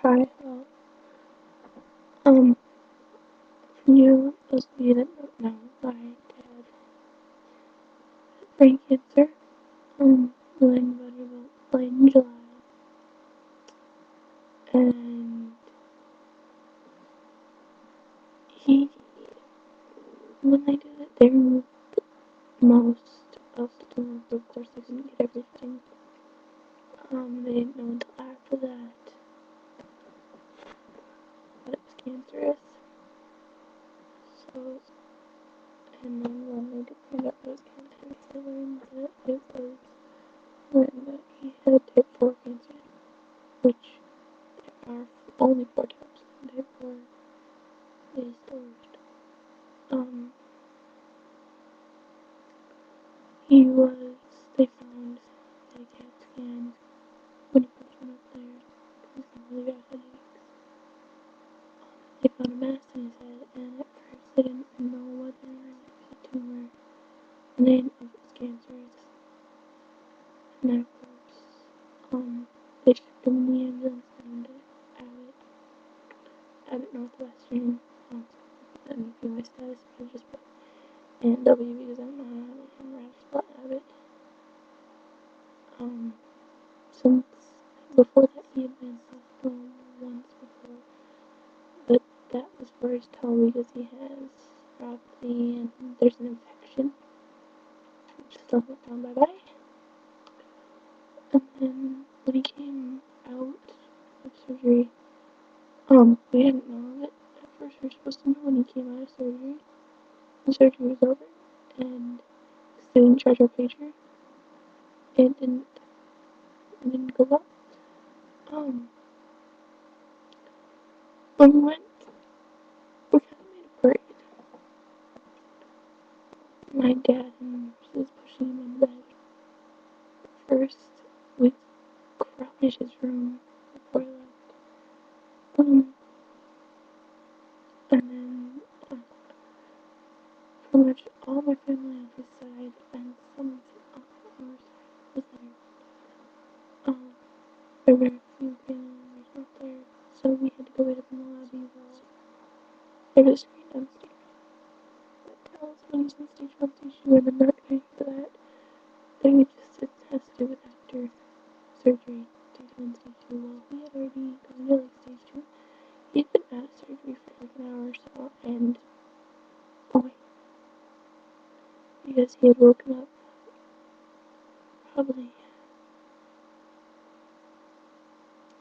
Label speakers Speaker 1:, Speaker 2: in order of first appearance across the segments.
Speaker 1: Hi, um, you, those of you that don't know, my dad had brain cancer, late in July, and he, when they did it, they removed most of the tumor, but of course they couldn't get everything. They didn't know until after that it was cancerous, so, and then when they did find out it was cancerous, they learned that it was when he had type 4 cancer, which are only 4 types, and type 4 is the worst. He was, they found at a CAT scan when he first went up there, he was having really bad headaches. They found a mass in his head, and at first they didn't know whether or not it was a tumor, and they didn't know if it was cancerous. And then, of course, they shipped him in the ambulance down to Abbott Northwestern Hospital, and for my status, I just put A&W because I'm not Raspberry Abbott. Since before that he had been in hospital once before, but that was for his toe because he has neuropathy and there's an infection, which still went down bye-bye. And then when he came out of surgery, we didn't know of it. At first we were supposed to know when he came out of surgery. The surgery was over, and they didn't charge our pager. It didn't go up. When we went, we kind of made a parade. My dad and was pushing him in bed. First, we crowded his room before I left. And then pretty much all my family on his side and some of our side was there. There were a few family members not there, so we had to go wait up in the lobby while there was a screen downstairs that tells when he's in stage 1, stage 2, and I'm not going for that. It has to do with after surgery, stage 1, stage 2. Well, he had already gone to stage 2. He'd been out of surgery for like an hour or so, and because he had woken up probably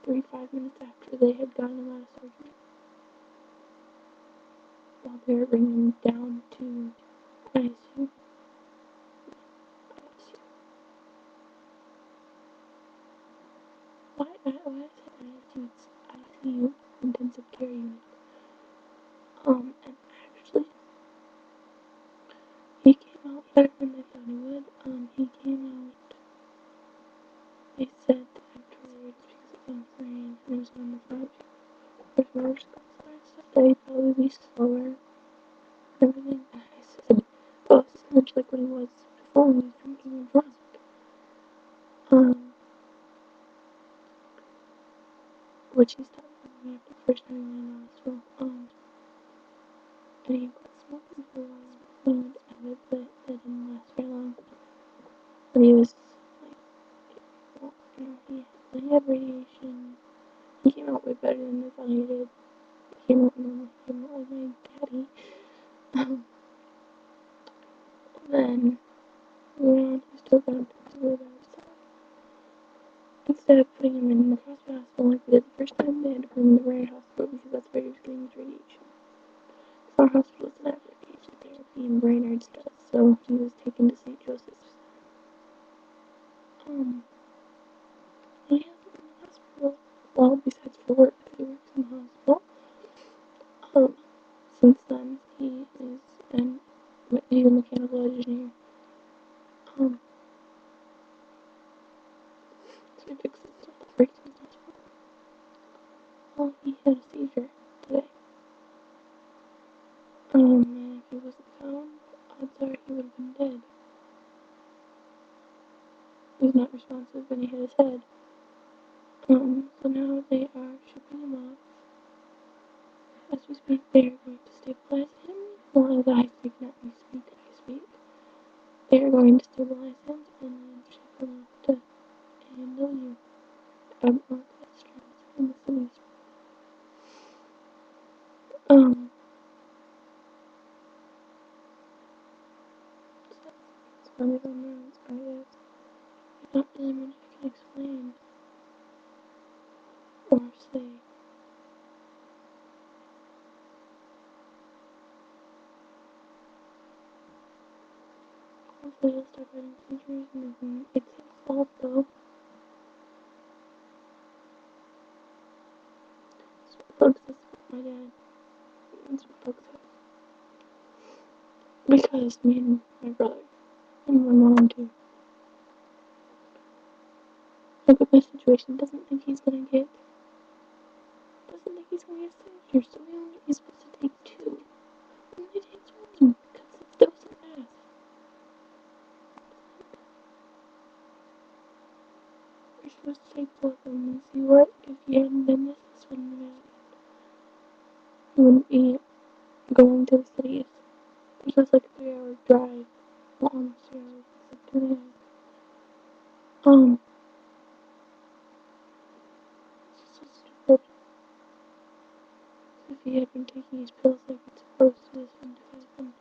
Speaker 1: 3-5 minutes after they had gotten him out of surgery, while they were bringing him down to ICU. Why I say ICU? It's ICU, intensive care unit. And actually, he came out better than they thought he would. He came out, they said afterwards, because it was rain and it was on the front, there's roller coaster and stuff, that he'd probably be slower and everything. And I said, well, this is much like what he was before when he was drinking and drunk. Which he stopped doing after the first time he went in the hospital. And he quit smoking for a while when he went to Abbott, but that didn't last very long. But he was like, well, he had radiation. He came out way better than they thought he did. He came out normal. He came out like my daddy. Then he still got infected really bad. So instead of putting him in the CrossFit hospital like we did the first time, they had to put him in the Brain hospital because that's where he was getting his radiation. Our hospital doesn't have radiation therapy and Brainerd's does, so he was taken to St. Joseph's. He hasn't been in the hospital, well, besides for work, because he works in the hospital. Since then, he's a mechanical engineer. So he fixes stuff that breaks in the hospital. Well, he had a seizure today. And if he wasn't found, odds are he would have been dead. He's not responsive and he hit his head. So now they are shipping him off. As we speak, they are going to stabilize him. Well, as I speak, not we speak, I speak. They are going to stabilize him and then ship him off to ANW. That's transit in the cities. It's funny to know, I guess. There's not really much I can explain or say. Hopefully he'll start writing features and it's his fault though. That's what folks says about my dad. That's what folks say. Because me and my brother and my mom too. Look at my situation, doesn't think he's gonna get signatures, so he's supposed to take two. He only takes one because it's still so fast. You're supposed to take both of them and see what, if you hadn't done this wouldn't have happened. You wouldn't be going to the cities. It's just like a 3-hour drive. Well, almost 3 hours, except 2.5. It's just so stupid. If he had been taking his pills like it's supposed to, this wouldn't have happened.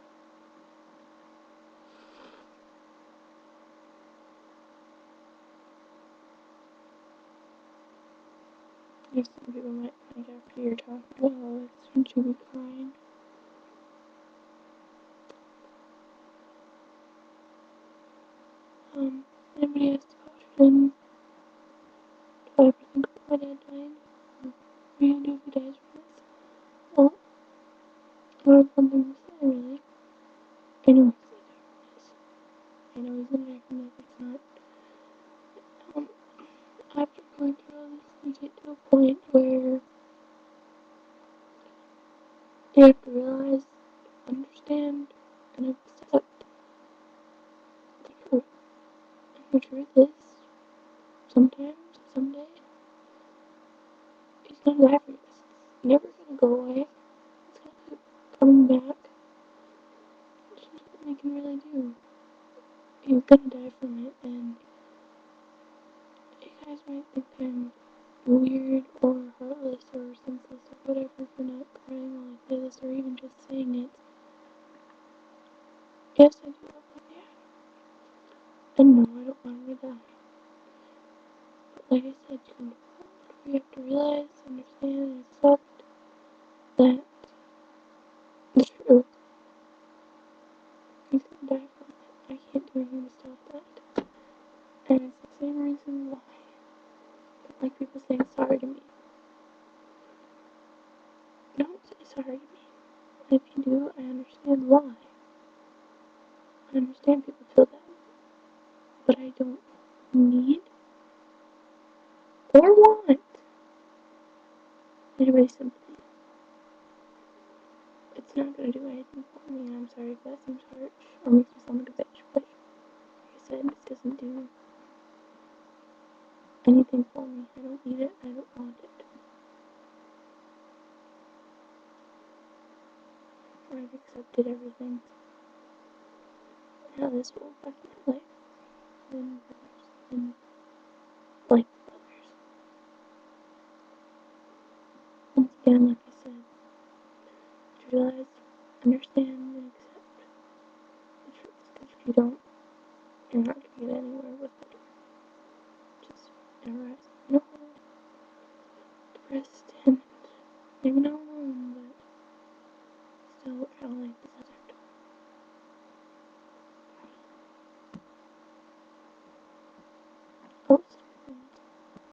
Speaker 1: If some people might think after you're talking about all this, shouldn't you be crying? Anybody asked about him? Do I ever think about my dad dying? What are you gonna do if he dies from this? Well, I don't have something to say really. I know he's gonna die from this. I know he's gonna die from this. It's not. After going through all this, you get to a point where you have to realize, understand, and accept the truth. And the truth is, sometimes, someday, he's gonna die from this. It's never gonna go away. It's gonna keep coming back. There's nothing we can really do. He's gonna die from it, and you guys might think I'm weird or heartless or senseless or whatever for not crying while I say this or even just saying it. Yes, I do love my dad. And no, I don't want him to die. But like I said, you have to realize, understand, and accept that the truth. He's gonna die from it. I can't do anything to stop that. And it's the same reason why I don't like people saying sorry to me. Don't say sorry to me. If you do, I understand why. I understand people feel that. But I don't need or want anybody's sympathy. It's not gonna do anything for me, and I'm sorry if that seems harsh or makes me sound like a bitch, but like I said, it doesn't do anything for me. I don't need it, I don't want it. I've accepted everything. How this will affect my life and others and like others. Once again, like I said, to realize, understand, and accept the truth. Because if you don't, you're not gonna get anywhere with it. Just memorize. No, depressed